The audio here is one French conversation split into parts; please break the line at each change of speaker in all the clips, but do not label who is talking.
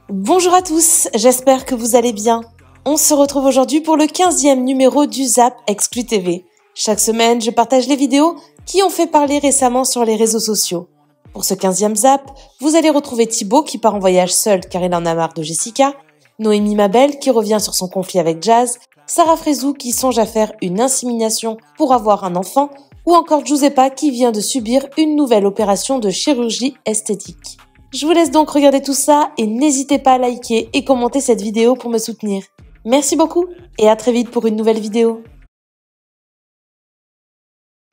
Bonjour à tous, j'espère que vous allez bien. On se retrouve aujourd'hui pour le 15e numéro du Zap Exclu TV. Chaque semaine, je partage les vidéos qui ont fait parler récemment sur les réseaux sociaux. Pour ce 15e Zap, vous allez retrouver Thibaut qui part en voyage seul car il en a marre de Jessica, Noémie Mabel qui revient sur son conflit avec Jazz, Sarah Frézou qui songe à faire une insémination pour avoir un enfant, ou encore Giuseppa qui vient de subir une nouvelle opération de chirurgie esthétique. Je vous laisse donc regarder tout ça et n'hésitez pas à liker et commenter cette vidéo pour me soutenir. Merci beaucoup et à très vite pour une nouvelle vidéo.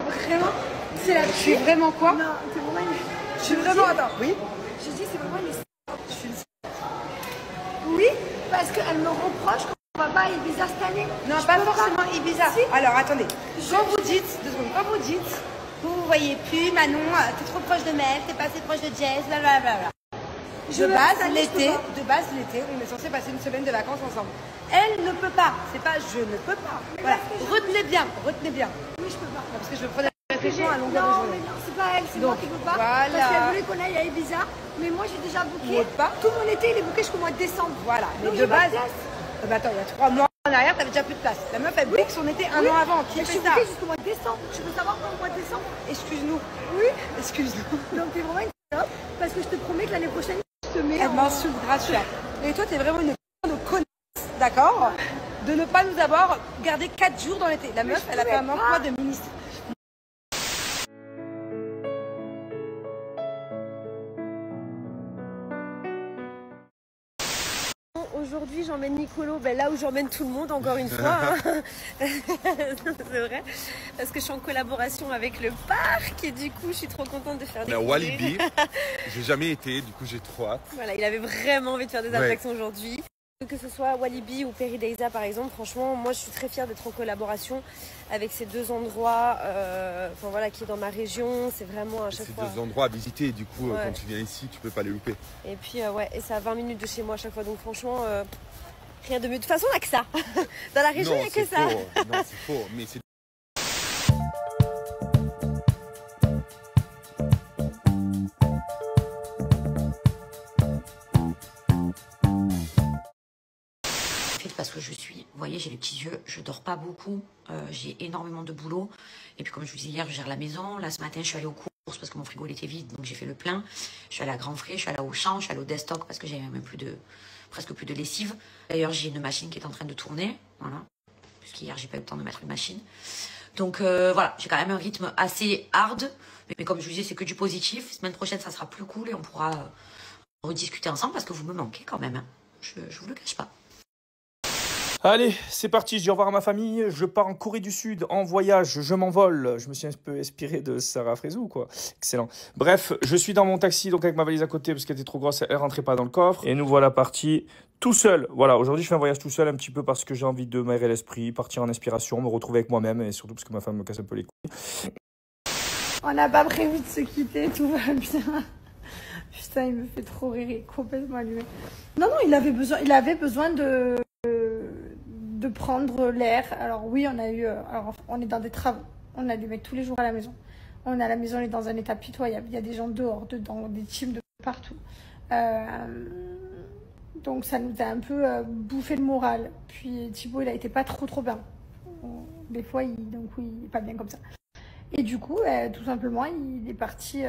Vraiment, c'est la Je suis vraiment quoi? Non, t'es vraiment une... Je suis vraiment... Attends, oui? Je dis c'est vraiment une... Oui, parce qu'elle me reproche qu'on va pas à Ibiza cette année. Non, pas forcément Ibiza. Si. Alors, attendez. Quand vous dites, vous voyez plus, Manon, t'es trop proche de Mel, t'es pas assez proche de Jess, blablabla. De base, l'été, on est censé passer une semaine de vacances ensemble. Elle ne peut pas. C'est pas je ne peux pas. Voilà. Retenez bien. Oui, je peux pas. Parce que je prends des réflexions à longueur de journée. Non, c'est pas elle, c'est moi qui peux pas. Voilà. Parce qu'elle voulait qu'on aille à Ibiza, mais moi j'ai déjà booké. Tout mon été, il est booké jusqu'au mois de décembre. Voilà. Mais de base, attends, il y a 3 mois en arrière, t'avais déjà plus de place. La meuf, elle boucle son été un an avant. Qui fait ça? Je suis jusqu'au mois de décembre. Je veux savoir quand au mois de décembre. Excuse-nous. Oui. Excuse-nous. Donc t'es vraiment une salope parce que je te promets que l'année prochaine, je te mets. Elle m'insulte gratuit. Et toi, t'es vraiment une connasse, d'accord? De ne pas nous avoir gardé 4 jours dans l'été. La meuf, elle a fait un emploi de ministre.
Aujourd'hui, j'emmène Nicolo, là où j'emmène tout le monde, encore une fois. Hein. C'est vrai. Parce que je suis en collaboration avec le parc et du coup, je suis trop contente de faire des
Walibi, j'ai jamais été, du coup j'ai trop hâte.
Voilà, il avait vraiment envie de faire des attractions aujourd'hui. Que ce soit Walibi ou Paradisa par exemple, franchement, moi je suis très fière d'être en collaboration avec ces deux endroits qui est dans ma région. C'est vraiment à chaque fois.
C'est deux endroits à visiter, du coup, quand tu viens ici, tu peux pas les louper.
Et puis, et c'est à 20 minutes de chez moi à chaque fois, donc franchement, rien de mieux. De toute façon, il n'y a que ça. Dans la région, il n'y a que ça.
Non, c'est faux, mais c'est.
Parce que vous voyez, j'ai les petits yeux, je dors pas beaucoup, j'ai énormément de boulot. Et puis comme je vous disais hier, je gère la maison. Là, ce matin, je suis allée aux courses parce que mon frigo il était vide, donc j'ai fait le plein. Je suis allée à Grand Frais, je suis allée au Auchan, je suis allée au Destock parce que j'avais même presque plus de lessive. D'ailleurs, j'ai une machine qui est en train de tourner, voilà. Puisqu'hier, j'ai pas eu le temps de mettre une machine. Donc voilà, j'ai quand même un rythme assez hard. Mais comme je vous disais, c'est que du positif. Semaine prochaine, ça sera plus cool et on pourra rediscuter ensemble parce que vous me manquez quand même. Hein. Je vous le cache pas.
Allez, c'est parti, je dis au revoir à ma famille, je pars en Corée du Sud, en voyage, je m'envole. Je me suis un peu inspiré de Sarah Frézou, quoi. Excellent. Bref, je suis dans mon taxi, donc avec ma valise à côté, parce qu'elle était trop grosse, elle rentrait pas dans le coffre. Et nous voilà partis tout seul. Voilà, aujourd'hui je fais un voyage tout seul, un petit peu parce que j'ai envie de m'aérer l'esprit, partir en inspiration, me retrouver avec moi-même, et surtout parce que ma femme me casse un peu les couilles.
On n'a pas prévu de se quitter, tout va bien. Putain, il me fait trop rire, il est complètement allumé. Non, il avait besoin de prendre l'air. Alors oui, on est dans des travaux. On a du mec tous les jours à la maison. On est à la maison, on est dans un état pitoyable. Il y a des gens dehors, dedans, des teams de partout. Donc ça nous a un peu bouffé le moral. Puis Thibaut, il a été pas trop bien. Des fois, il est pas bien comme ça. Et du coup, tout simplement, il est parti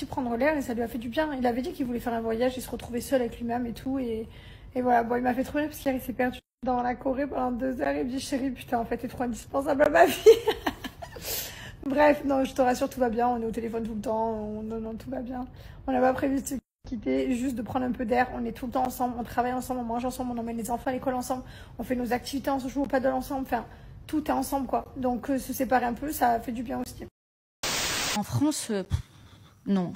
prendre l'air et ça lui a fait du bien. Il avait dit qu'il voulait faire un voyage et se retrouver seul avec lui-même et tout. Et voilà, bon, il m'a fait trop rire parce qu'hier, il s'est perdu dans la Corée pendant 2 heures. Il me dit, chérie, putain, en fait, t'es trop indispensable à ma vie. Bref, non, je te rassure, tout va bien. On est au téléphone tout le temps. Non, tout va bien. On n'a pas prévu de se quitter, juste de prendre un peu d'air. On est tout le temps ensemble. On travaille ensemble, on mange ensemble, on emmène les enfants à l'école ensemble. On fait nos activités, on se joue au paddle ensemble. Enfin, tout est ensemble, quoi. Donc, se séparer un peu, ça fait du bien aussi.
En France, non.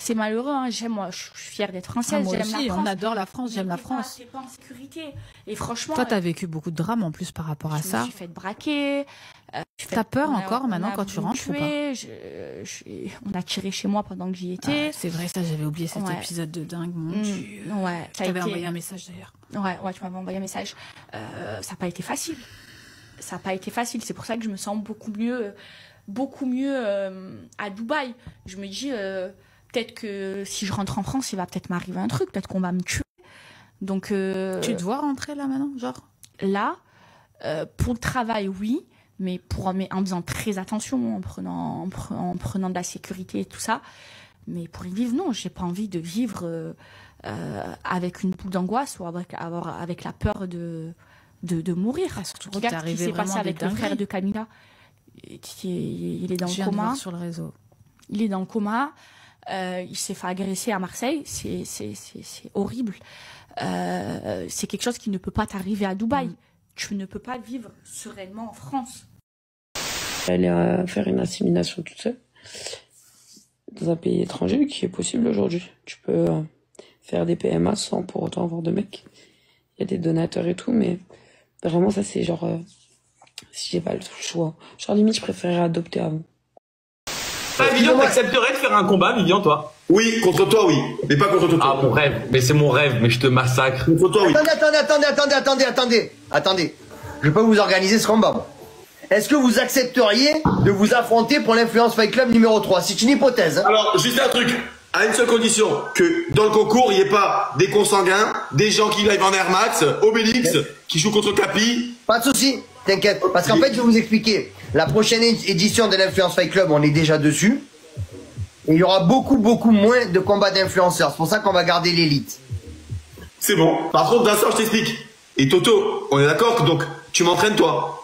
C'est malheureux, hein. Moi, je suis fière d'être française.
Moi aussi, on adore la France, j'aime la France.
C'est pas en sécurité. Et franchement.
Toi, t'as vécu beaucoup de drames en plus par rapport à ça.
Je me suis fait braquer.
T'as peur encore maintenant quand tu rentres ou pas?
On a tiré chez moi pendant que j'y étais.
Ah, c'est vrai, ça, j'avais oublié cet épisode de dingue, mon Dieu.
Ouais.
Tu t'avais envoyé un message d'ailleurs.
Ouais, tu m'avais envoyé un message. Ça n'a pas été facile. C'est pour ça que je me sens beaucoup mieux beaucoup mieux à Dubaï. Je me dis, peut-être que si je rentre en France, il va peut-être m'arriver un truc, peut-être qu'on va me tuer. Donc,
tu te vois rentrer là maintenant, genre?
Là, pour le travail, oui, mais en faisant très attention, en prenant de la sécurité et tout ça. Mais pour y vivre, non, j'ai pas envie de vivre avec une boule d'angoisse ou avec la peur de mourir.
Surtout
Regarde ce qui s'est passé avec le frère de Camilla. Il est dans le coma.
Sur le réseau.
Il est dans le coma. Il s'est fait agresser à Marseille. C'est horrible. C'est quelque chose qui ne peut pas t'arriver à Dubaï. Tu ne peux pas vivre sereinement en France.
Aller faire une assimilation toute seule dans un pays étranger qui est possible aujourd'hui. Tu peux faire des PMA sans pour autant avoir de mec. Il y a des donateurs et tout, mais vraiment ça c'est genre si j'ai pas le choix. Genre limite je préférerais adopter avant.
Vivian, t'accepterais de faire un combat, Vivian, toi?
Oui, contre toi, oui. Mais pas contre toi.
Ah, mon rêve. Mais c'est mon rêve, mais je te massacre.
Contre toi, oui.
Attendez. Je peux vous organiser ce combat. Est-ce que vous accepteriez de vous affronter pour l'Influence Fight Club numéro 3? C'est une hypothèse. Hein.
Alors, juste un truc. À une seule condition. Que dans le concours, il n'y ait pas des consanguins, des gens qui live en Air Max, Obélix, qui jouent contre Capi.
Pas de souci. T'inquiète. Parce qu'en fait, je vais vous expliquer. La prochaine édition de l'Influence Fight Club, on est déjà dessus. Et il y aura beaucoup moins de combats d'influenceurs. C'est pour ça qu'on va garder l'élite.
C'est bon. Par contre, Vincent, je t'explique. Et Toto, on est d'accord, donc tu m'entraînes toi?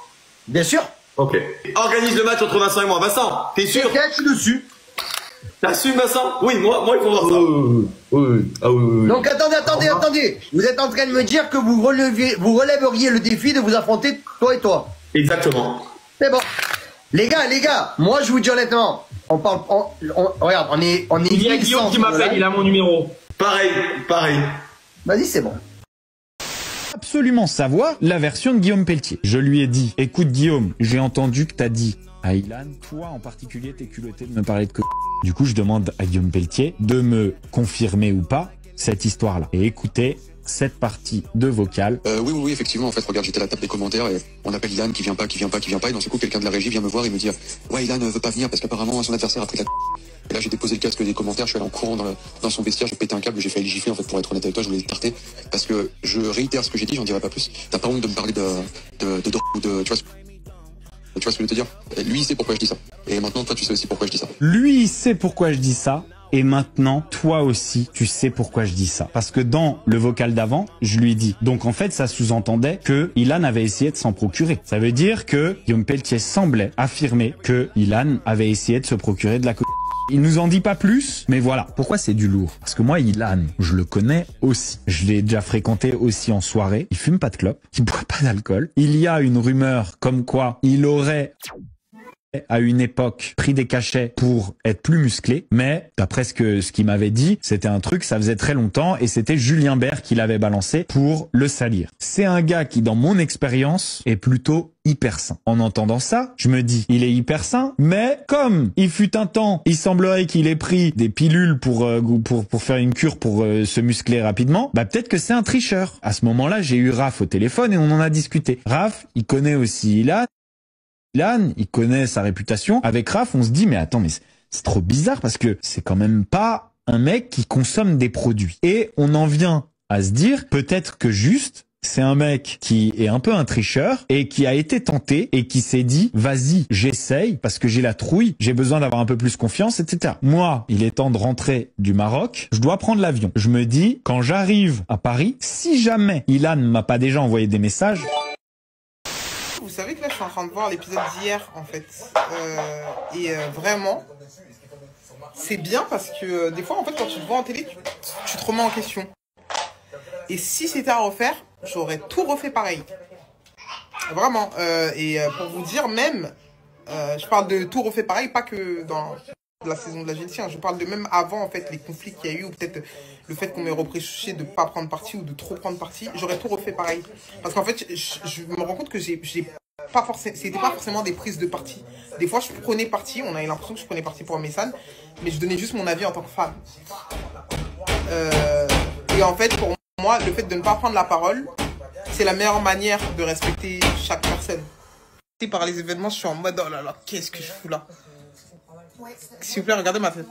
Bien sûr.
Ok. Organise le match entre Vincent et moi. Vincent, t'es sûr?
Ok, je suis dessus.
T'assumes, Vincent? Oui, moi, il faut voir ça.
Oui.
Donc attendez. Vous êtes en train de me dire que vous relèveriez le défi de vous affronter toi et toi?
Exactement.
C'est bon. Les gars, moi je vous dis honnêtement, regarde, on est
il y a Guillaume qui m'appelle, il a mon numéro.
Pareil.
Vas-y, c'est bon.
Absolument savoir la version de Guillaume Pelletier. Je lui ai dit, écoute Guillaume, j'ai entendu que t'as dit à Ilan, toi en particulier t'es culotté de me parler de Du coup, je demande à Guillaume Pelletier de me confirmer ou pas cette histoire-là. Et écoutez cette partie de vocal.
Oui, effectivement, en fait, regarde, j'étais à la table des commentaires et on appelle Ilan qui vient pas, et dans ce coup, quelqu'un de la régie vient me voir et me dit ouais, Ilan veut pas venir parce qu'apparemment son adversaire a pris la Et là, j'ai déposé le casque des commentaires, je suis allé en courant dans son vestiaire, j'ai pété un câble, j'ai failli gifler, en fait, pour être honnête avec toi, je voulais l'écarter parce que je réitère ce que j'ai dit, j'en dirai pas plus. T'as pas honte de me parler de tu vois ce que je veux te dire? Lui, il sait pourquoi je dis ça. Et maintenant, toi, tu sais aussi pourquoi je dis ça.
Lui, il sait pourquoi je dis ça. Et maintenant, toi aussi, tu sais pourquoi je dis ça. Parce que dans le vocal d'avant, je lui dis. Donc en fait, ça sous-entendait que Ilan avait essayé de s'en procurer. Ça veut dire que Guillaume Pelletier semblait affirmer que Ilan avait essayé de se procurer de la cocaïne. Il nous en dit pas plus, mais voilà. Pourquoi c'est du lourd? Parce que moi, Ilan, je le connais aussi. Je l'ai déjà fréquenté aussi en soirée. Il fume pas de clope, il boit pas d'alcool. Il y a une rumeur comme quoi il aurait à une époque pris des cachets pour être plus musclé, mais d'après ce qu'il m'avait dit, c'était un truc, ça faisait très longtemps et c'était Julien Bert qui l'avait balancé pour le salir. C'est un gars qui, dans mon expérience, est plutôt hyper sain. En entendant ça, je me dis, il est hyper sain, mais comme il fut un temps, il semblerait qu'il ait pris des pilules pour faire une cure pour se muscler rapidement, bah peut-être que c'est un tricheur. À ce moment-là, j'ai eu Raph au téléphone et on en a discuté. Raph, il connaît aussi Ilan, il connaît sa réputation. Avec Raph, on se dit, mais attends, mais c'est trop bizarre parce que c'est quand même pas un mec qui consomme des produits. Et on en vient à se dire, peut-être que juste, c'est un mec qui est un peu un tricheur et qui a été tenté et qui s'est dit, vas-y, j'essaye parce que j'ai la trouille, j'ai besoin d'avoir un peu plus confiance, etc. Moi, il est temps de rentrer du Maroc, je dois prendre l'avion. Je me dis, quand j'arrive à Paris, si jamais Ilan m'a pas déjà envoyé des messages...
Vous savez que là, je suis en train de voir l'épisode d'hier, en fait. Vraiment, c'est bien parce que des fois, en fait, quand tu te vois en télé, tu te remets en question. Et si c'était à refaire, j'aurais tout refait pareil. Vraiment. Pour vous dire, même, je parle de tout refait pareil, pas que dans la saison de la GLC, hein. Je parle de même avant, en fait, les conflits qu'il y a eu, ou peut-être le fait qu'on m'ait reproché de pas prendre parti ou de trop prendre parti, j'aurais tout refait pareil. Parce qu'en fait, je me rends compte que c'était pas forcément des prises de parti. Des fois, je prenais parti, on avait l'impression que je prenais parti pour Messane, mais je donnais juste mon avis en tant que femme. Et en fait, pour moi, le fait de ne pas prendre la parole, c'est la meilleure manière de respecter chaque personne. par les événements, je suis en mode oh là là, qu'est-ce que je fous là? S'il vous plaît, regardez ma tête.